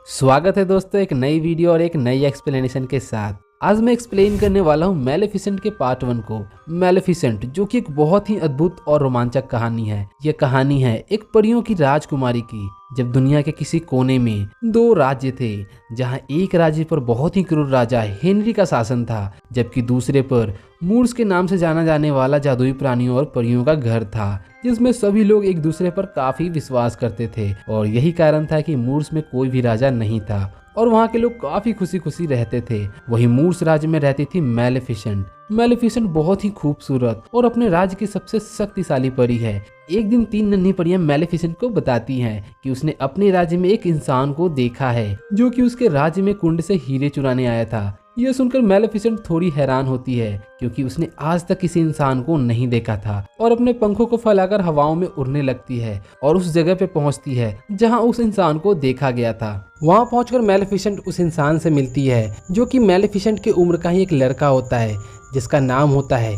स्वागत है दोस्तों एक नई वीडियो और एक नई एक्सप्लेनेशन के साथ। आज मैं एक्सप्लेन करने वाला हूँ मैलेफिसेंट के पार्ट 1 को। मैलेफिसेंट जो कि एक बहुत ही अद्भुत और रोमांचक कहानी है। यह कहानी है एक परियों की राजकुमारी की। जब दुनिया के किसी कोने में 2 राज्य थे, जहां एक राज्य पर बहुत ही क्रूर राजा हेनरी का शासन था, जबकि दूसरे पर मूर्स के नाम से जाना जाने वाला जादुई प्राणियों और परियों का घर था, जिसमें सभी लोग एक दूसरे पर काफी विश्वास करते थे। और यही कारण था कि मूर्स में कोई भी राजा नहीं था और वहाँ के लोग काफी खुशी खुशी रहते थे। वही मूर्स राज्य में रहती थी मैलेफिसेंट। मैलेफिसेंट बहुत ही खूबसूरत और अपने राज्य की सबसे शक्तिशाली परी है। एक दिन 3 नन्ही परियां मैलेफिसेंट को बताती हैं कि उसने अपने राज्य में एक इंसान को देखा है जो कि उसके राज्य में कुंड से हीरे चुराने आया था। यह सुनकर मैलेफिसेंट थोड़ी हैरान होती है क्योंकि उसने आज तक किसी इंसान को नहीं देखा था और अपने पंखों को फैलाकर हवाओं में उड़ने लगती है और उस जगह पे पहुंचती है जहां उस इंसान को देखा गया था। वहां पहुंचकर मैलेफिसेंट उस इंसान से मिलती है जो कि मैलेफिसेंट की उम्र का ही एक लड़का होता है, जिसका नाम होता है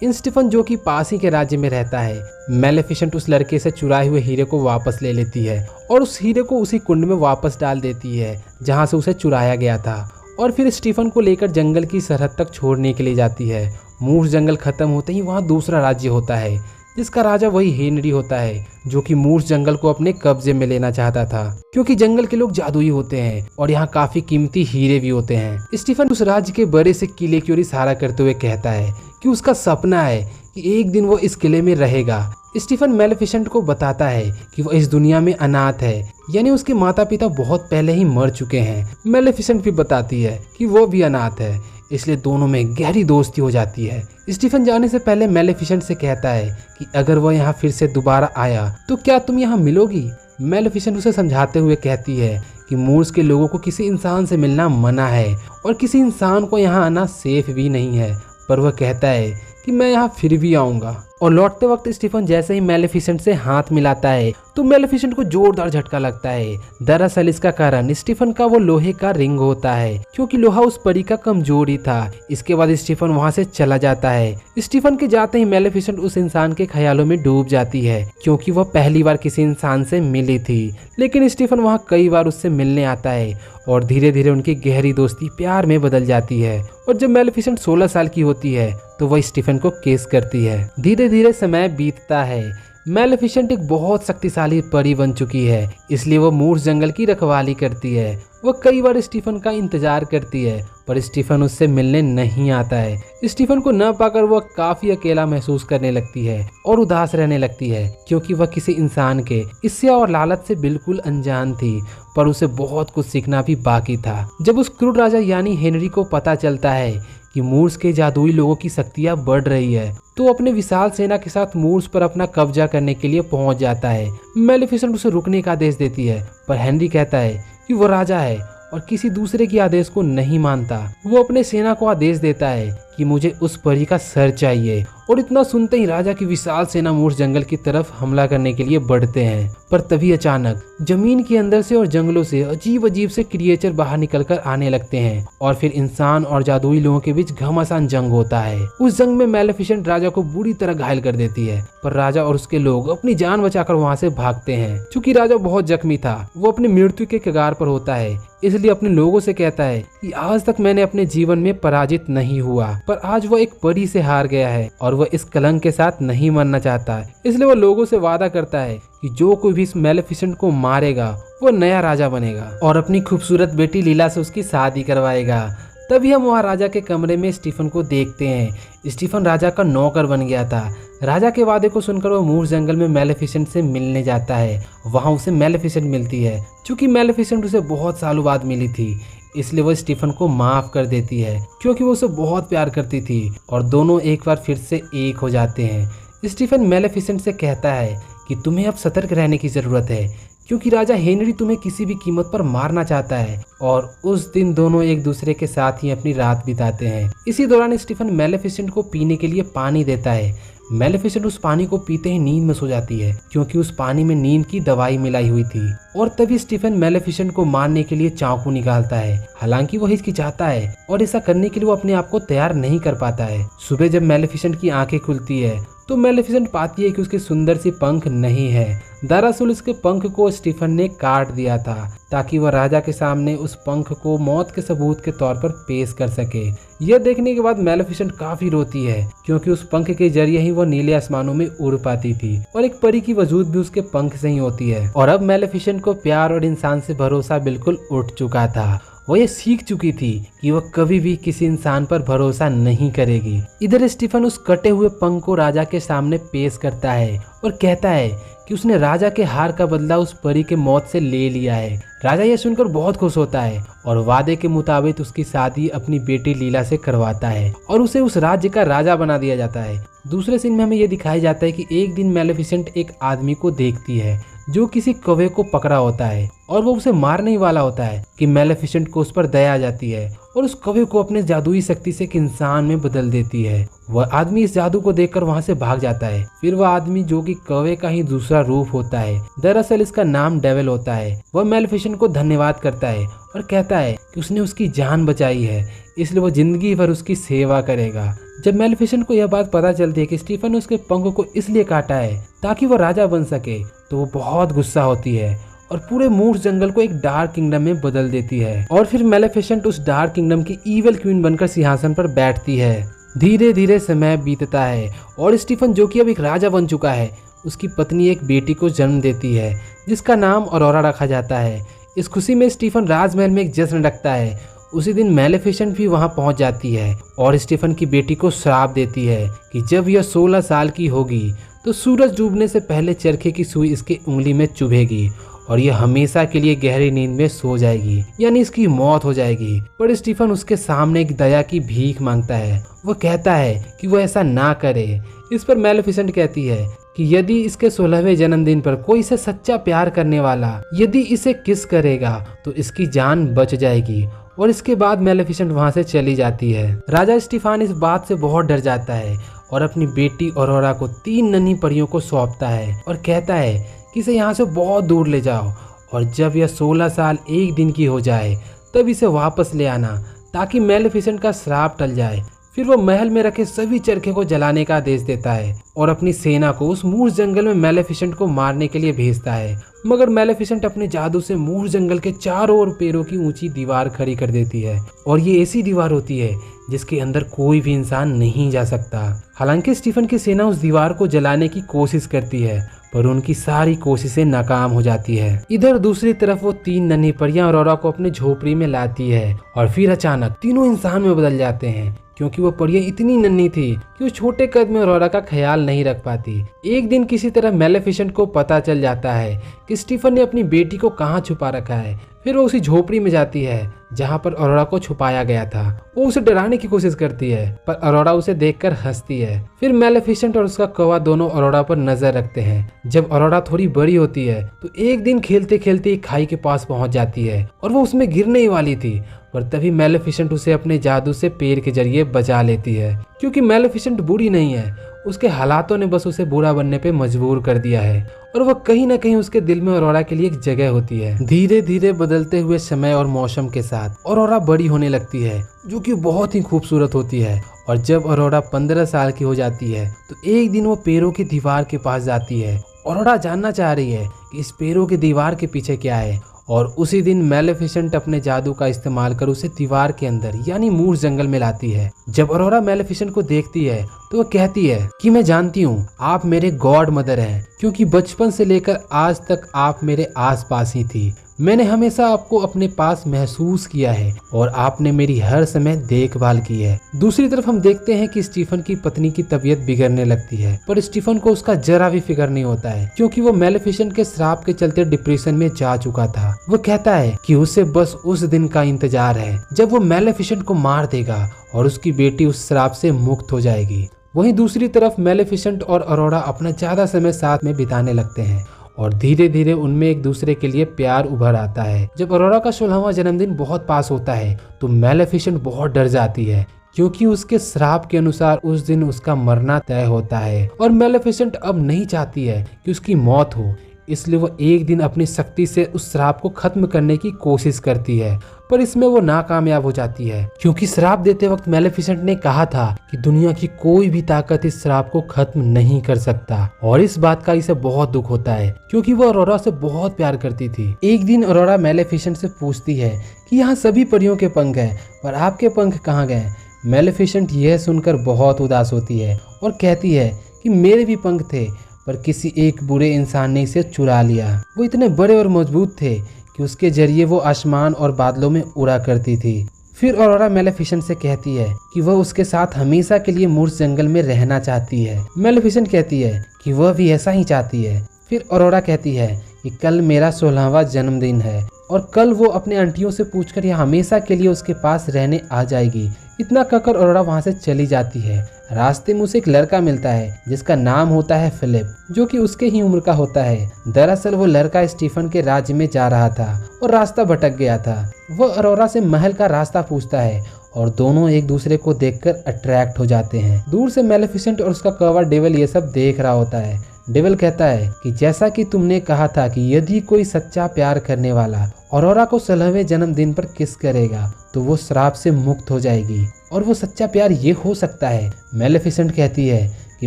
इंस्टिफन जो कि पास ही के राज्य में रहता है। मैलेफिसेंट उस लड़के से चुराए हुए हीरे को वापस ले लेती है और उस हीरे को उसी कुंड में वापस डाल देती है जहां से उसे चुराया गया था, और फिर स्टीफन को लेकर जंगल की सरहद तक छोड़ने के लिए जाती है। मूर्स जंगल खत्म होते ही वहाँ दूसरा राज्य होता है जिसका राजा वही हेनरी होता है, जो कि मूर्स जंगल को अपने कब्जे में लेना चाहता था क्योंकि जंगल के लोग जादुई होते हैं और यहाँ काफी कीमती हीरे भी होते हैं। स्टीफन उस राज्य के बड़े से किले की ओर इशारा करते हुए कहता है कि उसका सपना है कि एक दिन वो इस किले में रहेगा। स्टीफन मैलेफिसेंट को बताता है कि वो इस दुनिया में अनाथ है, यानी उसके माता पिता बहुत पहले ही मर चुके हैं। मैलेफिसेंट भी बताती है कि वो भी अनाथ है, इसलिए दोनों में गहरी दोस्ती हो जाती है। स्टीफन जाने से पहले मैलेफिसेंट से कहता है कि अगर वो यहाँ फिर से दोबारा आया तो क्या तुम यहाँ मिलोगी। मैलेफिसेंट उसे समझाते हुए कहती है कि मूर्स के लोगों को किसी इंसान से मिलना मना है और किसी इंसान को यहाँ आना सेफ भी नहीं है, पर वह कहता है कि मैं यहाँ फिर भी आऊंगा। और लौटते वक्त स्टीफन जैसे ही मैलेफिसेंट से हाथ मिलाता है तो मैलेफिसेंट को जोरदार झटका लगता है। दरअसल इसका कारण स्टीफन का वो लोहे का रिंग होता है, क्योंकि लोहा उस परी का कमजोर ही था। इसके बाद स्टीफन वहां से चला जाता है। स्टीफन के जाते ही मैलेफिसेंट उस इंसान के ख्यालों में डूब जाती है क्योंकि वह पहली बार किसी इंसान से मिली थी, लेकिन स्टीफन वहाँ कई बार उससे मिलने आता है और धीरे धीरे उनकी गहरी दोस्ती प्यार में बदल जाती है। और जब मैलेफिसेंट 16 साल की होती है तो वह स्टीफन को किस करती है। धीरे धीरे समय बीतता है। मैलेफिसेंट एक बहुत शक्तिशाली परी बन चुकी है, इसलिए वो मूर्स जंगल की रखवाली करती है। वह कई बार स्टीफन का इंतजार करती है, पर स्टीफन उससे मिलने नहीं आता है। स्टीफन को न पाकर वह काफी अकेला महसूस करने लगती है और उदास रहने लगती है क्योंकि वह किसी इंसान के ईर्ष्या और लालच से बिल्कुल अनजान थी, पर उसे बहुत कुछ सीखना भी बाकी था। जब उस क्रूर राजा यानी हेनरी को पता चलता है कि मूर्स के जादुई लोगों की शक्तियां बढ़ रही है तो अपने विशाल सेना के साथ मूर्स पर अपना कब्जा करने के लिए पहुंच जाता है। मैलेफिसेंट उसे रुकने का आदेश देती है, पर हेनरी कहता है कि वो राजा है और किसी दूसरे के आदेश को नहीं मानता। वो अपने सेना को आदेश देता है कि मुझे उस परी का सर चाहिए, और इतना सुनते ही राजा की विशाल सेना मूर्स जंगल की तरफ हमला करने के लिए बढ़ते हैं। पर तभी अचानक जमीन के अंदर से और जंगलों से अजीब अजीब से क्रिएचर बाहर निकलकर आने लगते हैं और फिर इंसान और जादुई लोगों के बीच घमासान जंग होता है। उस जंग में मैलेफिसेंट राजा को बुरी तरह घायल कर देती है, पर राजा और उसके लोग अपनी जान बचाकर वहां से भागते हैं। चूंकि राजा बहुत जख्मी था, वो अपनी मृत्यु के कगार पर होता है, इसलिए अपने लोगों से कहता है कि आज तक मैंने अपने जीवन में पराजित नहीं हुआ, पर आज वह एक परी से हार गया है और वह इस कलंक के साथ नहीं मरना चाहता। इसलिए वह लोगों से वादा करता है कि जो कोई भी इस मैलेफिसेंट को मारेगा वो नया राजा बनेगा और अपनी खूबसूरत बेटी लीला से उसकी शादी करवाएगा। तभी हम वहाँ राजा के कमरे में स्टीफन को देखते हैं। स्टीफन राजा का नौकर बन गया था। राजा के वादे को सुनकर वो मूर्स जंगल में मैलेफिसेंट से मिलने जाता है। वहाँ उसे मैलेफिसेंट मिलती है। चूंकि मैलेफिसेंट उसे बहुत सालों बाद मिली थी, इसलिए वो स्टीफन को माफ कर देती है क्योंकि वो उसे बहुत प्यार करती थी और दोनों एक बार फिर से एक हो जाते हैं। स्टीफन मैलेफिसेंट से कहता है कि तुम्हें अब सतर्क रहने की जरूरत है क्योंकि राजा हेनरी तुम्हें किसी भी कीमत पर मारना चाहता है। और उस दिन दोनों एक दूसरे के साथ ही अपनी रात बिताते हैं। इसी दौरान स्टीफन मैलेफिसेंट को पीने के लिए पानी देता है। मैलेफिसेंट उस पानी को पीते ही नींद में सो जाती है क्योंकि उस पानी में नींद की दवाई मिलाई हुई थी। और तभी स्टीफन मैलेफिसेंट को मारने के लिए चाकू निकालता है। हालांकि वो हिचकिचाता है और ऐसा करने के लिए वो अपने आप को तैयार नहीं कर पाता है। सुबह जब मैलेफिसेंट की आंखें खुलती है तो मेलेफिसेंट पाती है कि उसके सुंदर सी पंख नहीं है। दरअसल उसके पंख को स्टीफन ने काट दिया था ताकि वह राजा के सामने उस पंख को मौत के सबूत के तौर पर पेश कर सके। यह देखने के बाद मेलेफिसेंट काफी रोती है क्योंकि उस पंख के जरिए ही वो नीले आसमानों में उड़ पाती थी और एक परी की वजूद भी उसके पंख से ही होती है। और अब मेलेफिसेंट को प्यार और इंसान से भरोसा बिल्कुल उठ चुका था। वो ये सीख चुकी थी कि वह कभी भी किसी इंसान पर भरोसा नहीं करेगी। इधर स्टीफन उस कटे हुए पंख को राजा के सामने पेश करता है और कहता है कि उसने राजा के हार का बदला उस परी के मौत से ले लिया है। राजा यह सुनकर बहुत खुश होता है और वादे के मुताबिक उसकी शादी अपनी बेटी लीला से करवाता है और उसे उस राज्य का राजा बना दिया जाता है। दूसरे सीन में हमें यह दिखाया जाता है कि एक दिन मेलेफिसेंट एक आदमी को देखती है जो किसी कौवे को पकड़ा होता है और वो उसे मारने ही वाला होता है कि मेलेफिसेंट को उस पर दया आ जाती है और उस कौवे को अपने जादुई शक्ति से एक इंसान में बदल देती है। वह आदमी इस जादू को देखकर वहां से भाग जाता है। फिर वह आदमी जो कि कौवे का ही दूसरा रूप होता है, दरअसल इसका नाम डेविल होता है, वह मेलेफिसेंट को धन्यवाद करता है और कहता है कि उसने उसकी जान बचाई है, इसलिए वो जिंदगी भर उसकी सेवा करेगा। जब मेलेफिसेंट को यह बात पता चलती है कि स्टीफन ने उसके पंख को इसलिए काटा है ताकि वो राजा बन सके, तो वो बहुत गुस्सा होती है और पूरे मूर्ख जंगल को एक डार्क किंगडम में बदल देती है। और फिर मेलेफिसेंट उस डार्क किंगडम की ईविल क्वीन बनकर सिंहासन पर बैठती है। धीरे धीरे समय बीतता है और स्टीफन जो कि अब एक राजा बन चुका है, उसकी पत्नी एक बेटी को जन्म देती है जिसका नाम ऑरोरा रखा जाता है। इस खुशी में स्टीफन राजमहल में एक जश्न रखता है। उसी दिन मेलेफिसेंट भी वहां पहुंच जाती है और स्टीफन की बेटी को श्राप देती है कि जब यह 16 साल की होगी तो सूरज डूबने से पहले चरखे की सुई इसके उंगली में चुभेगी और यह हमेशा के लिए गहरी नींद में सो जाएगी, यानी इसकी मौत हो जाएगी। पर स्टीफन उसके सामने एक दया की भीख मांगता है। वह कहता है कि वह ऐसा ना करे। इस पर मेलेफिसेंट कहती है कि यदि इसके 16वें जन्मदिन पर कोई इसे सच्चा प्यार करने वाला यदि इसे किस करेगा तो इसकी जान बच जाएगी। और इसके बाद मेलेफिसेंट वहां से चली जाती है। राजा स्टीफन इस बात से बहुत डर जाता है और अपनी बेटी ऑरोरा को 3 नन्ही परियों को सौंपता है और कहता है कि इसे यहाँ से बहुत दूर ले जाओ और जब यह 16 साल 1 दिन की हो जाए तब इसे वापस ले आना ताकि मेलेफिसेंट का श्राप टल जाए। फिर वो महल में रखे सभी चरखे को जलाने का आदेश देता है और अपनी सेना को उस मूर्ख जंगल में मेलेफिसेंट को मारने के लिए भेजता है। मगर मेलेफिसेंट अपने जादू से मूर्ख जंगल के चारों ओर पेड़ों की ऊंची दीवार खड़ी कर देती है और ये ऐसी दीवार होती है जिसके अंदर कोई भी इंसान नहीं जा सकता। हालांकि स्टीफन की सेना उस दीवार को जलाने की कोशिश करती है पर उनकी सारी कोशिशें नाकाम हो जाती है। इधर दूसरी तरफ वो 3 नन्ही परियां ऑरोरा को अपनी झोपड़ी में लाती है और फिर अचानक तीनों इंसान में बदल जाते हैं क्योंकि वो परियां इतनी नन्ही थी कि उस छोटे कद में ऑरोरा का ख्याल नहीं रख पाती। एक दिन किसी तरह मेलेफिसेंट को पता चल जाता है कि स्टीफन ने अपनी बेटी को कहाँ छुपा रखा है। फिर वो उसी झोपड़ी में जाती है जहाँ पर ऑरोरा को छुपाया गया था। वो उसे डराने की कोशिश करती है पर ऑरोरा उसे देखकर हंसती है। फिर मेलेफिसेंट और उसका कौवा दोनों ऑरोरा पर नजर रखते हैं। जब ऑरोरा थोड़ी बड़ी होती है तो एक दिन खेलते खेलते एक खाई के पास पहुंच जाती है और वो उसमें गिरने ही वाली थी पर तभी मेलेफिसेंट उसे अपने जादू से पैर के जरिए बचा लेती है। क्योंकि मेलेफिसेंट बुरी नहीं है, उसके हालातों ने बस उसे बुरा बनने पे मजबूर कर दिया है और वह कहीं ना कहीं उसके दिल में ऑरोरा के लिए एक जगह होती है। धीरे धीरे बदलते हुए समय और मौसम के साथ ऑरोरा बड़ी होने लगती है जो कि बहुत ही खूबसूरत होती है। और जब ऑरोरा 15 साल की हो जाती है तो एक दिन वो पेड़ों की दीवार के पास जाती है। ऑरोरा जानना चाह रही है कि इस पेड़ों की दीवार के पीछे क्या है और उसी दिन मेलेफिसेंट अपने जादू का इस्तेमाल कर उसे दीवार के अंदर यानी मूर्ख जंगल में लाती है। जब ऑरोरा मेलेफिसेंट को देखती है तो वह कहती है कि मैं जानती हूँ आप मेरे गॉड मदर हैं क्योंकि बचपन से लेकर आज तक आप मेरे आसपास ही थी। मैंने हमेशा आपको अपने पास महसूस किया है और आपने मेरी हर समय देखभाल की है। दूसरी तरफ हम देखते हैं कि स्टीफन की पत्नी की तबीयत बिगड़ने लगती है पर स्टीफन को उसका जरा भी फिक्र नहीं होता है क्योंकि वो मेलेफिसेंट के श्राप के चलते डिप्रेशन में जा चुका था। वो कहता है कि उसे बस उस दिन का इंतजार है जब वो मेलेफिसेंट को मार देगा और उसकी बेटी उस श्राप से मुक्त हो जाएगी। वहीं दूसरी तरफ मेलेफिसेंट और ऑरोरा अपना ज्यादा समय साथ में बिताने लगते हैं और धीरे धीरे उनमें एक दूसरे के लिए प्यार उभर आता है। जब ऑरोरा का 16वां जन्मदिन बहुत पास होता है तो मेलेफिसेंट बहुत डर जाती है क्योंकि उसके श्राप के अनुसार उस दिन उसका मरना तय होता है और मेलेफिसेंट अब नहीं चाहती है कि उसकी मौत हो, इसलिए वो एक दिन अपनी शक्ति से उस श्राप को खत्म करने की कोशिश करती है, पर इसमें वो नाकामयाब हो जाती है क्योंकि श्राप देते वक्त मैलेफिसेंट ने कहा था कि दुनिया की कोई भी ताकत इस श्राप को खत्म नहीं कर सकता। और इस बात का इसे बहुत दुख होता है क्योंकि वो अरोरा से बहुत प्यार करती थी। एक दिन अरोरा मैलेफिसेंट से पूछती है कि यहाँ सभी परियों के पंख हैं, पर आपके पंख कहाँ गए। मैलेफिसेंट यह सुनकर बहुत उदास होती है और कहती है कि मेरे भी पंख थे, पर किसी एक बुरे इंसान ने इसे चुरा लिया। वो इतने बड़े और मजबूत थे कि उसके जरिए वो आसमान और बादलों में उड़ा करती थी। फिर अरोरा मैलेफिसेंट से कहती है कि वह उसके साथ हमेशा के लिए मूर्स जंगल में रहना चाहती है। मैलेफिसेंट कहती है कि वह भी ऐसा ही चाहती है। फिर अरोरा कहती है कि कल मेरा 16वां जन्मदिन है और कल वो अपने आंटियों से पूछकर यह हमेशा के लिए उसके पास रहने आ जाएगी। इतना कहकर अरोरा वहाँ से चली जाती है। रास्ते में उसे एक लड़का मिलता है जिसका नाम होता है फिलिप, जो कि उसके ही उम्र का होता है। दरअसल वो लड़का स्टीफन के राज्य में जा रहा था और रास्ता भटक गया था। वह अरोरा से महल का रास्ता पूछता है और दोनों एक दूसरे को देखकर अट्रैक्ट हो जाते हैं। दूर से मैलेफिसेंट और उसका कौवा डेविल ये सब देख रहा होता है। डेविल कहता है कि जैसा कि तुमने कहा था कि यदि कोई सच्चा प्यार करने वाला अरोरा को 16वें जन्मदिन पर किस करेगा तो वो श्राप से मुक्त हो जाएगी, और वो सच्चा प्यार ये हो सकता है। मैलेफिसेंट कहती है कि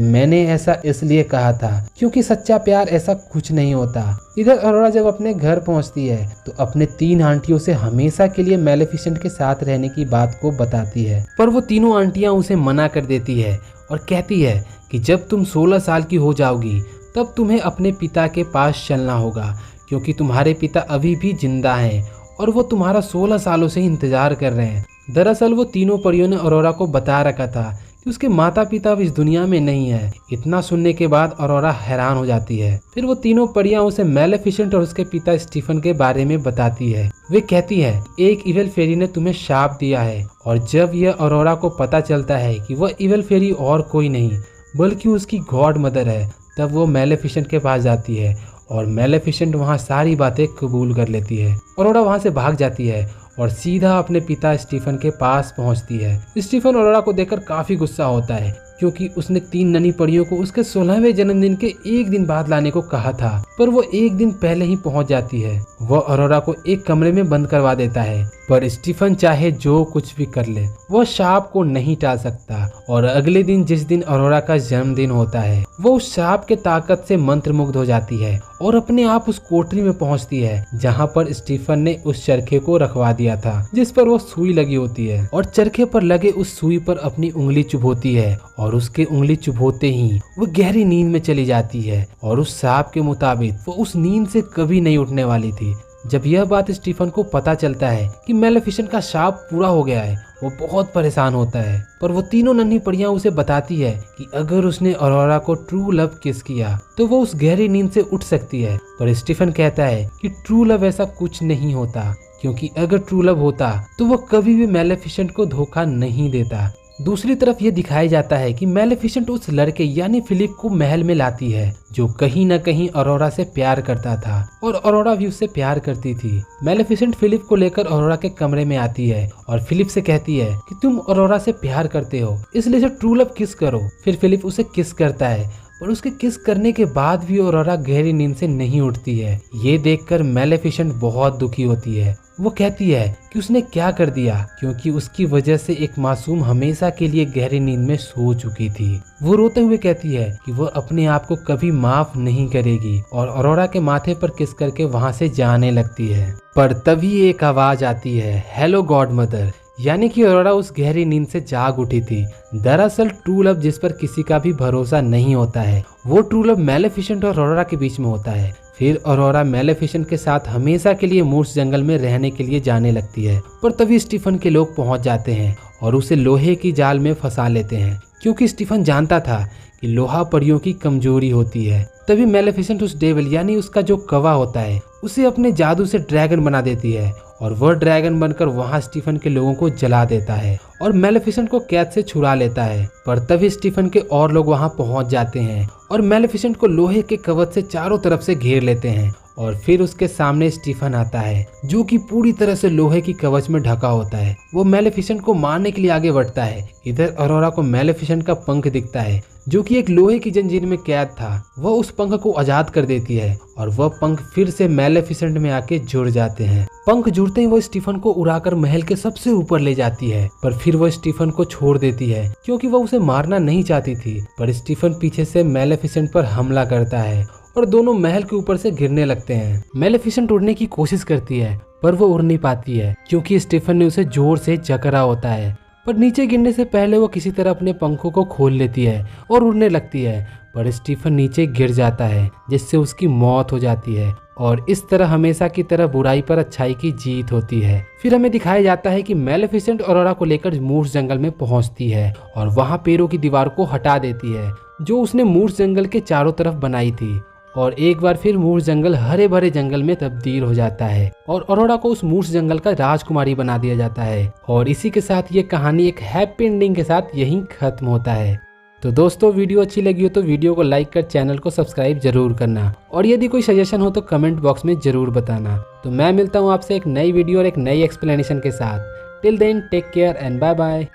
मैंने ऐसा इसलिए कहा था क्योंकि सच्चा प्यार ऐसा कुछ नहीं होता। इधर अरोरा जब अपने घर पहुंचती है तो अपने 3 आंटियों से हमेशा के लिए मैलेफिसेंट के साथ रहने की बात को बताती है, पर वो तीनों आंटियां उसे मना कर देती है और कहती है कि जब तुम 16 साल की हो जाओगी तब तुम्हें अपने पिता के पास चलना होगा क्योंकि तुम्हारे पिता अभी भी जिंदा हैं और वो तुम्हारा 16 सालों से इंतजार कर रहे हैं। दरअसल वो तीनों परियों ने अरोरा को बता रखा था कि उसके माता पिता अब इस दुनिया में नहीं है। इतना सुनने के बाद अरोरा हैरान हो जाती है। फिर वो तीनों परियां उसे मैलेफिसेंट और उसके पिता स्टीफन के बारे में बताती है। वे कहती है एक इविल फेरी ने तुम्हें शाप दिया है, और जब यह अरोरा को पता चलता है कि वह इविल फेरी और कोई नहीं बल्कि उसकी गॉड मदर है, तब वो मैलेफिसेंट के पास जाती है और मैलेफिसेंट वहाँ सारी बातें कबूल कर लेती है। अरोरा वहाँ से भाग जाती है और सीधा अपने पिता स्टीफन के पास पहुंचती है। स्टीफन अरोरा को देखकर काफी गुस्सा होता है क्योंकि उसने 3 नन्ही परियों को उसके 16वें जन्मदिन के एक दिन बाद लाने को कहा था, पर वो एक दिन पहले ही पहुंच जाती है। वह अरोरा को एक कमरे में बंद करवा देता है, पर स्टीफन चाहे जो कुछ भी कर ले वह शाप को नहीं टाल सकता। और अगले दिन जिस दिन अरोरा का जन्मदिन होता है वो उस शाप के ताकत से मंत्रमुग्ध हो जाती है और अपने आप उस कोठरी में पहुंचती है जहां पर स्टीफन ने उस चरखे को रखवा दिया था जिस पर वो सुई लगी होती है, और चरखे पर लगे उस सुई पर अपनी उंगली चुभोती है और उसके उंगली चुभोते ही वो गहरी नींद में चली जाती है। और उस सांप के मुताबिक वो उस नींद से कभी नहीं उठने वाली थी। जब यह बात स्टीफन को पता चलता है कि मैलेफिसेंट का शाप पूरा हो गया है, वो बहुत परेशान होता है, पर वो तीनों नन्ही परियां उसे बताती है कि अगर उसने अरोरा को ट्रू लव किस किया तो वो उस गहरी नींद से उठ सकती है। पर स्टीफन कहता है कि ट्रू लव ऐसा कुछ नहीं होता, क्योंकि अगर ट्रू लव होता तो वो कभी भी मैलेफिसेंट को धोखा नहीं देता। दूसरी तरफ ये दिखाया जाता है कि मैलेफिसेंट उस लड़के यानी फिलिप को महल में लाती है जो कहीं न कहीं अरोरा से प्यार करता था और अरोरा भी उससे प्यार करती थी। मैलेफिसेंट फिलिप को लेकर अरोरा के कमरे में आती है और फिलिप से कहती है कि तुम अरोरा से प्यार करते हो इसलिए इसे ट्रू लव किस करो। फिर फिलिप उसे किस करता है, पर उसके किस करने के बाद भी अरोरा गहरी नींद से नहीं उठती है। ये देखकर मैलेफिसेंट बहुत दुखी होती है। वो कहती है कि उसने क्या कर दिया, क्योंकि उसकी वजह से एक मासूम हमेशा के लिए गहरी नींद में सो चुकी थी। वो रोते हुए कहती है कि वो अपने आप को कभी माफ नहीं करेगी और अरोरा के माथे पर किस करके वहाँ से जाने लगती है। पर तभी एक आवाज आती है, हेलो गॉड मदर, यानी कि अरोरा उस गहरी नींद से जाग उठी थी। दरअसल ट्रू लव जिस पर किसी का भी भरोसा नहीं होता है वो ट्रू लव मैलेफिसेंट और अरोरा के बीच में होता है। फिर अरोरा मैलेफिसेंट के साथ हमेशा के लिए मूर्स जंगल में रहने के लिए जाने लगती है, पर तभी स्टीफन के लोग पहुंच जाते हैं और उसे लोहे की जाल में फंसा लेते हैं, क्योंकि स्टीफन जानता था कि लोहा परियों की कमजोरी होती है। तभी मैलेफिसेंट उस डेविल यानी उसका जो कौवा होता है उसे अपने जादू से ड्रैगन बना देती है और वह ड्रैगन बनकर वहां स्टीफन के लोगों को जला देता है और मैलेफिसेंट को कैद से छुड़ा लेता है। पर तभी स्टीफन के और लोग वहां पहुंच जाते हैं और मैलेफिसेंट को लोहे के कवच से चारों तरफ से घेर लेते हैं और फिर उसके सामने स्टीफन आता है जो कि पूरी तरह से लोहे की कवच में ढका होता है। वो मेलेफिसेंट को मारने के लिए आगे बढ़ता है। इधर अरोरा को मेलेफिसेंट का पंख दिखता है जो कि एक लोहे की जंजीर में कैद था। वह उस पंख को आजाद कर देती है और वह पंख फिर से मेलेफिसेंट में आके जुड़ जाते हैं। पंख जुड़ते ही वो स्टीफन को उड़ाकर महल के सबसे ऊपर ले जाती है, पर फिर वो स्टीफन को छोड़ देती है क्योंकि वह उसे मारना नहीं चाहती थी। पर स्टीफन पीछे से मेलेफिसेंट पर हमला करता है और दोनों महल के ऊपर से गिरने लगते हैं। मेलेफिसेंट उड़ने की कोशिश करती है पर वो उड़ नहीं पाती है क्योंकि स्टीफन ने उसे जोर से जकड़ा होता है। पर नीचे गिरने से पहले वो किसी तरह अपने पंखों को खोल लेती है और उड़ने लगती है, पर स्टीफन नीचे गिर जाता है जिससे उसकी मौत हो जाती है। और इस तरह हमेशा की तरह बुराई पर अच्छाई की जीत होती है। फिर हमें दिखाया जाता है कि मेलेफिसेंट अरोरा को लेकर मूर्स जंगल में पहुंचती है और वहां पेड़ों की दीवार को हटा देती है जो उसने मूर्स जंगल के चारों तरफ बनाई थी। और एक बार फिर मूर्स जंगल हरे भरे जंगल में तब्दील हो जाता है और अरोरा को उस मूर्स जंगल का राजकुमारी बना दिया जाता है। और इसी के साथ ये कहानी एक हैप्पी एंडिंग के साथ यहीं खत्म होता है। तो दोस्तों वीडियो अच्छी लगी हो तो वीडियो को लाइक कर चैनल को सब्सक्राइब जरूर करना, और यदि कोई सजेशन हो तो कमेंट बॉक्स में जरूर बताना। तो मैं मिलता हूँ आपसे एक नई वीडियो और एक नई एक्सप्लेनेशन के साथ। Till then take care and bye bye.